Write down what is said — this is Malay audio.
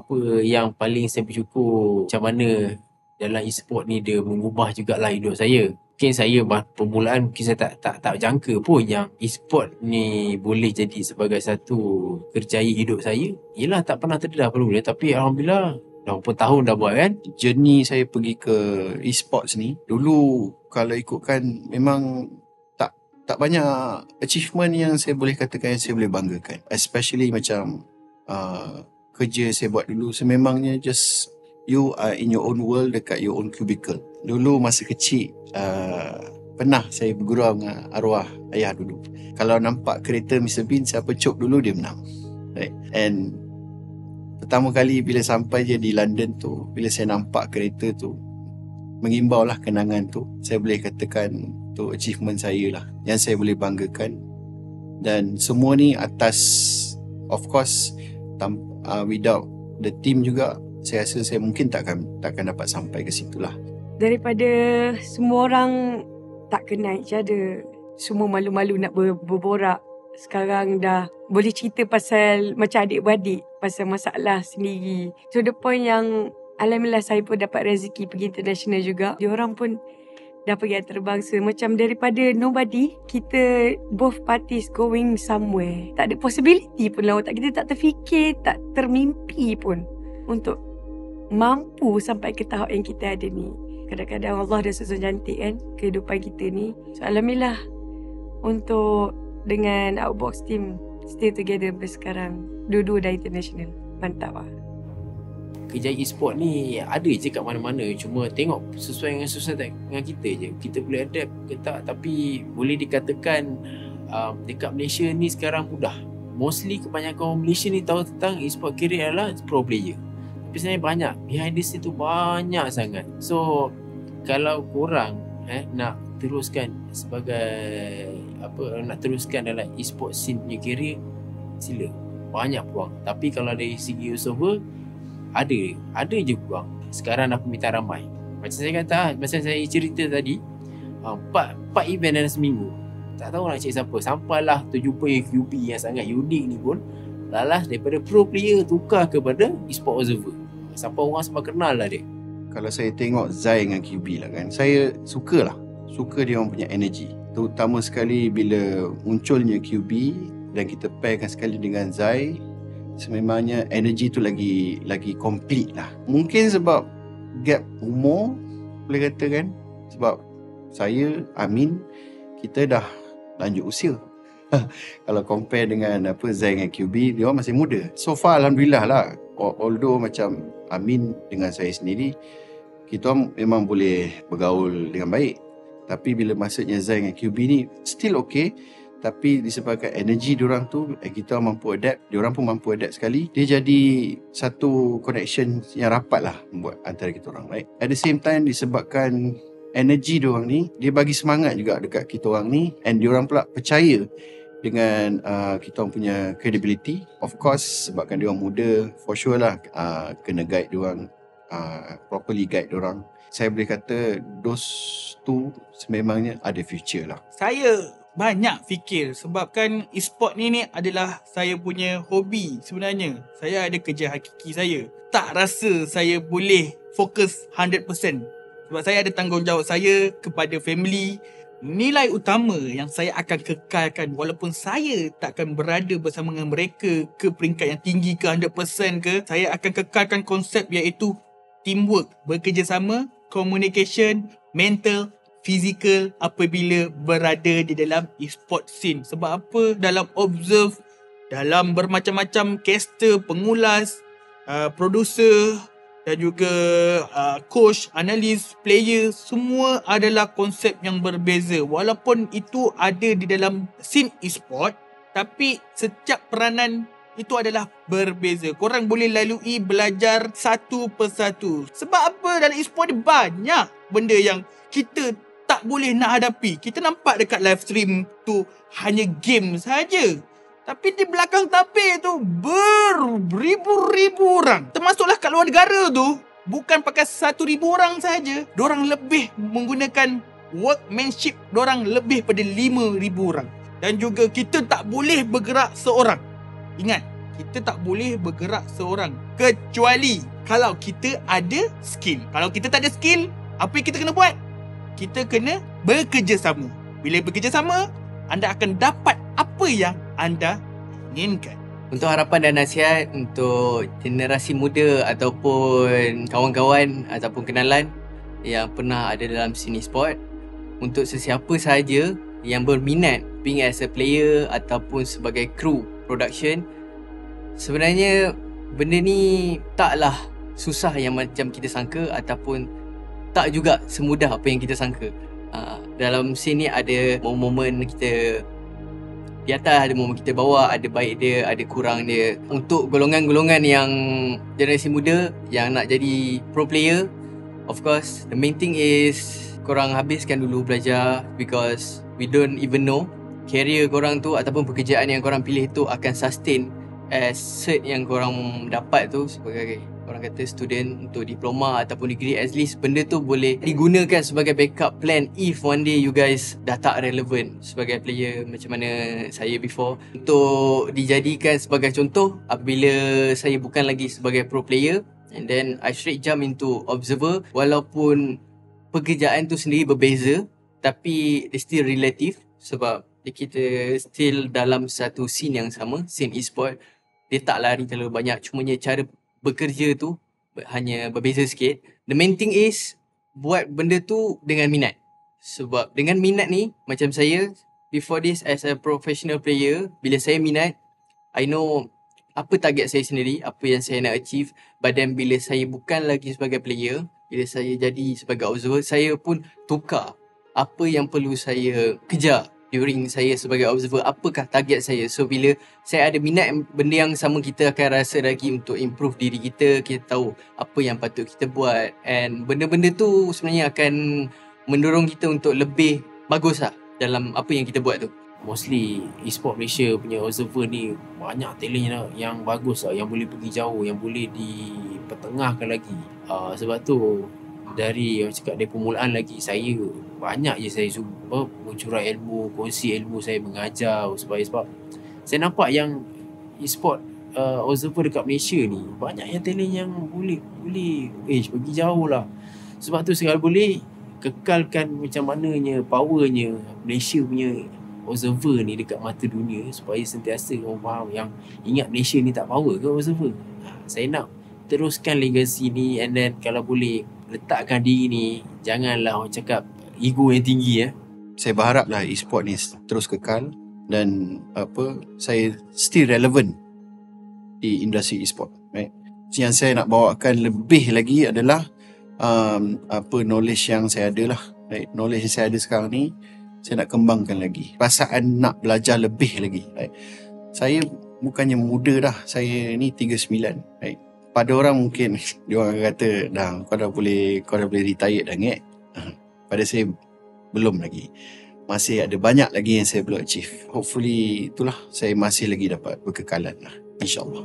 apa yang paling saya bersyukur macam mana dalam e-sport ni dia mengubah jugalah hidup saya. Mungkin saya permulaan mungkin saya tak jangka pun yang e-sport ni boleh jadi sebagai satu kerjaya hidup saya. Yelah, tak pernah terdedah perlu, tapi alhamdulillah dah berapa tahun dah buat kan. Journey saya pergi ke e-sports ni, dulu kalau ikutkan memang tak banyak achievement yang saya boleh katakan yang saya boleh banggakan. Especially macam kerja saya buat dulu, sememangnya just you are in your own world dekat your own cubicle. Dulu masa kecil pernah saya bergurau dengan arwah ayah dulu. Kalau nampak kereta Mr. Bean, siapa cop dulu dia menang. Right? And pertama kali bila sampai je di London tu, bila saya nampak kereta tu, mengimbau lah kenangan tu. Saya boleh katakan tu achievement saya lah, yang saya boleh banggakan. Dan semua ni atas, of course, without the team juga, saya rasa saya mungkin takkan dapat sampai ke situ lah. Daripada semua orang tak kenal each other, semua malu-malu nak berborak, sekarang dah boleh cerita pasal macam adik-beradik, pasal masalah sendiri. To the point yang alhamdulillah saya pun dapat rezeki pergi international juga. Diorang pun dah pergi antarabangsa. Macam daripada nobody, kita both parties going somewhere. Tak ada possibility pun lah. Otak kita tak terfikir, tak termimpi pun untuk mampu sampai ke tahap yang kita ada ni. Kadang-kadang Allah dah susun cantik kan kehidupan kita ni. So alhamdulillah untuk dengan Outbox team stay together sampai sekarang. Dua-dua dah international. Mantap lah. Kerjaya e-sport ni ada je kat mana-mana. Cuma tengok sesuai dengan kita je. Kita boleh adapt ke tak. Tapi boleh dikatakan dekat Malaysia ni sekarang mudah. Mostly kebanyakan orang Malaysia ni tahu tentang e-sport career adalah pro player. Tapi sebenarnya banyak. Behind the scene tu banyak sangat. So kalau korang nak teruskan sebagai nak teruskan dalam e-sport scene punya career, sila. Banyak peluang. Tapi kalau dari segi usaha, ada je peluang. Sekarang dah permintaan ramai. Macam saya kata, macam saya cerita tadi, 4 event dalam seminggu. Tak tahu nak cari siapa. Sampailah terjumpa QB yang sangat unik ni pun, lalas daripada pro player tukar kepada e-sport observer. Sampai orang semua kenal lah dia. Kalau saya tengok Zai dengan QB lah kan, saya suka dia orang punya energy. Terutama sekali bila munculnya QB dan kita pairkan sekali dengan Zai, sememangnya energy tu lagi complete lah. Mungkin sebab gap umur, boleh kata kan. Sebab saya, Amin, kita dah lanjut usia. Kalau compare dengan Zai dengan QB, dia orang masih muda. So far alhamdulillah lah. Although macam Amin dengan saya sendiri, kita memang boleh bergaul dengan baik. Tapi bila maksudnya Zai dengan QB ni still okay. Tapi disebabkan energi diorang tu, kita mampu adapt, diorang pun mampu adapt sekali. Dia jadi satu connection yang rapat lah buat antara kita orang, right? At the same time, disebabkan energi diorang ni, dia bagi semangat juga dekat kita orang ni. And diorang pula percaya dengan kita orang punya credibility. Of course, sebabkan diorang muda, for sure lah kena guide diorang, properly guide diorang. Saya boleh kata those two sememangnya ada future lah. Saya banyak fikir sebabkan e-sport ni adalah saya punya hobi sebenarnya. Saya ada kerja hakiki saya. Tak rasa saya boleh fokus 100%. Sebab saya ada tanggungjawab saya kepada family. Nilai utama yang saya akan kekalkan walaupun saya takkan berada bersama dengan mereka ke peringkat yang tinggi ke 100% ke, saya akan kekalkan konsep iaitu teamwork, bekerjasama, communication, mental, fizikal apabila berada di dalam e-sport scene. Sebab apa? Dalam observe, dalam bermacam-macam caster, pengulas, producer dan juga coach, analis, player, semua adalah konsep yang berbeza. Walaupun itu ada di dalam scene e-sport, tapi setiap peranan itu adalah berbeza. Korang boleh lalui belajar satu persatu. Sebab apa? Dalam e-sport ni banyak benda yang kita tak boleh nak hadapi. Kita nampak dekat live stream tu hanya game saja. Tapi di belakang tapir tu beribu-ribu orang. Termasuklah kat luar negara tu, bukan pakai 1,000 orang saja. Diorang lebih menggunakan workmanship. Diorang lebih pada 5,000 orang. Dan juga kita tak boleh bergerak seorang. Ingat, kita tak boleh bergerak seorang kecuali kalau kita ada skill. Kalau kita tak ada skill, apa yang kita kena buat? Kita kena bekerjasama. Bila bekerjasama, anda akan dapat apa yang anda inginkan. Untuk harapan dan nasihat untuk generasi muda ataupun kawan-kawan ataupun kenalan yang pernah ada dalam seni sport, untuk sesiapa sahaja yang berminat being as a player ataupun sebagai kru production, sebenarnya benda ni taklah susah yang macam kita sangka ataupun tak juga semudah apa yang kita sangka. Dalam scene ni ada momen-momen kita di atas, ada momen kita bawah, ada baik dia, ada kurang dia. Untuk golongan-golongan yang generasi muda yang nak jadi pro player, of course the main thing is korang habiskan dulu belajar, because we don't even know career korang tu ataupun pekerjaan yang korang pilih tu akan sustain as cert yang korang dapat tu sebagai orang kata student untuk diploma ataupun degree. At least benda tu boleh digunakan sebagai backup plan if one day you guys dah tak relevant sebagai player macam mana saya before. Untuk dijadikan sebagai contoh, apabila saya bukan lagi sebagai pro player and then I straight jump into observer, walaupun pekerjaan tu sendiri berbeza tapi it's still relative sebab kita still dalam satu scene yang sama, scene e-sport. Dia tak lari terlalu banyak, cumanya cara bekerja tu hanya berbeza sikit. The main thing is buat benda tu dengan minat. Sebab dengan minat ni, macam saya before this as a professional player, bila saya minat, I know apa target saya sendiri, apa yang saya nak achieve. But then bila saya bukan lagi sebagai player, bila saya jadi sebagai observer, saya pun tukar apa yang perlu saya kejar during saya sebagai observer, apakah target saya. So bila saya ada minat benda yang sama, kita akan rasa lagi untuk improve diri kita. Kita tahu apa yang patut kita buat, and benda-benda tu sebenarnya akan mendorong kita untuk lebih bagus lah dalam apa yang kita buat tu. Mostly e-sport Malaysia punya observer ni banyak talent yang bagus lah, yang boleh pergi jauh, yang boleh dipertengahkan lagi. Sebab tu dari orang cakap dari permulaan lagi, saya banyak je saya cuba mencurah ilmu, kongsi ilmu saya, mengajar sebab saya nampak yang e-sport observer dekat Malaysia ni banyak yang talent yang boleh pergi jauh lah. Sebab tu sekali boleh kekalkan macam mananya powernya Malaysia punya observer ni dekat mata dunia, supaya sentiasa orang faham yang ingat Malaysia ni tak power ke observer. Saya nak teruskan legasi ni, and then kalau boleh letakkan diri ni, janganlah orang cakap ego yang tinggi. Saya berharaplah e-sport ni terus kekal dan saya still relevant di industri e-sport, right? Yang saya nak bawakan lebih lagi adalah knowledge yang saya ada lah, right? Knowledge yang saya ada sekarang ni saya nak kembangkan lagi, perasaan nak belajar lebih lagi, right? Saya bukannya muda dah, saya ni 39, right? Pada orang mungkin dia orang kata kau dah boleh retired dah, ngek. Pada saya belum lagi. Masih ada banyak lagi yang saya belum achieve. Hopefully itulah, saya masih lagi dapat berkekalan lah, InsyaAllah.